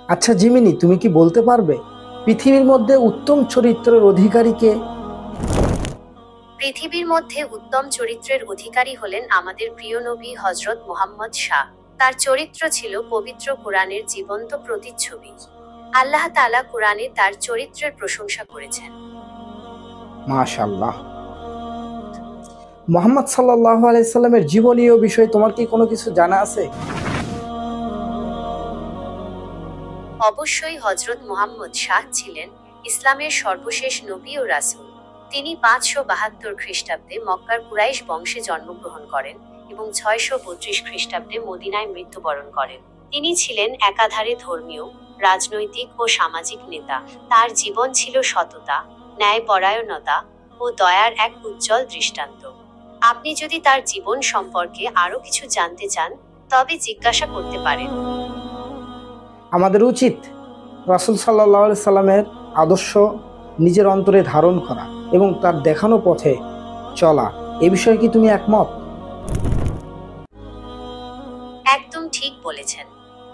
আচ্ছা জিমিনি, তুমি কি বলতে পারবে পৃথিবীর মধ্যে উত্তম চরিত্রের অধিকারী কে? পৃথিবীর মধ্যে উত্তম চরিত্রের অধিকারী হলেন আমাদের প্রিয় নবী হযরত মুহাম্মদ শাহ। তার চরিত্র ছিল পবিত্র কোরআনের জীবন্ত প্রতিচ্ছবি। আল্লাহ তাআলা কোরআনে তার চরিত্রের প্রশংসা করেছেন। মাশাআল্লাহ। মুহাম্মদ সাল্লাল্লাহু আলাইহি সাল্লামের জীবনীয় বিষয়ে তোমার কি কোনো কিছু জানা আছে? অবশ্যই হযরত মুহাম্মদ শাহ ছিলেন ইসলামের সর্বশেষ নবী ও রাসূল। তিনি 572 খ্রিস্টাব্দে মক্কার কুরাইশ বংশে জন্মগ্রহণ করেন এবং 632 খ্রিস্টাব্দে মদিনায় মৃত্যুবরণ করেন। তিনি ছিলেন একাধারে ধর্মীয়, রাজনৈতিক ও সামাজিক নেতা। তার জীবন ছিল সততা, ন্যায়পরায়ণতা ও দয়ার এক উজ্জ্বল দৃষ্টান্ত। আপনি যদি তার জীবন সম্পর্কে আরো কিছু জানতে চান, তবে জিজ্ঞাসা করতে পারেন। আমাদের উচিত রাসূল সাল্লাল্লাহু আলাইহি সাল্লামের আদর্শ নিজের অন্তরে ধারণ করা এবং তার দেখানো পথে চলা। এ বিষয়ে কি তুমি একমত? একদম ঠিক বলেছেন।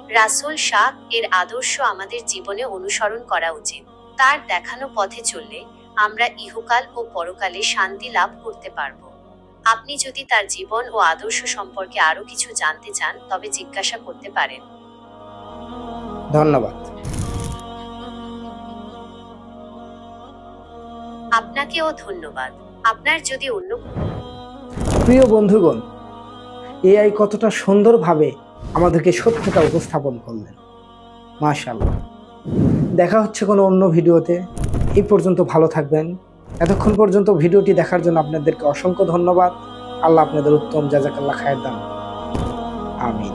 রাসূল শাহ এর আদর্শ আমাদের জীবনে অনুসরণ করা উচিত। তার দেখানো পথে চললে আমরা ইহকাল ও পরকালে শান্তি লাভ করতে পারব। আপনি যদি তার জীবন ও আদর্শ সম্পর্কে আরো কিছু জানতে চান, তবে জিজ্ঞাসা করতে পারেন। ধন্যবাদ। আপনাকেও ধন্যবাদ। আপনার যদি অন্য প্রিয় বন্ধুগণ, এআই কতটা সুন্দরভাবে আমাদেরকে সত্যটা উপস্থাপন করলেন। মাশাআল্লাহ। দেখা হচ্ছে কোনো অন্য ভিডিওতে। এই পর্যন্ত ভালো থাকবেন। এতক্ষণ পর্যন্ত ভিডিওটি দেখার জন্য আপনাদেরকে অসংখ্য ধন্যবাদ। আল্লাহ আপনাদের উত্তম জাযাকাল্লাহ খায়ের দান। আমিন।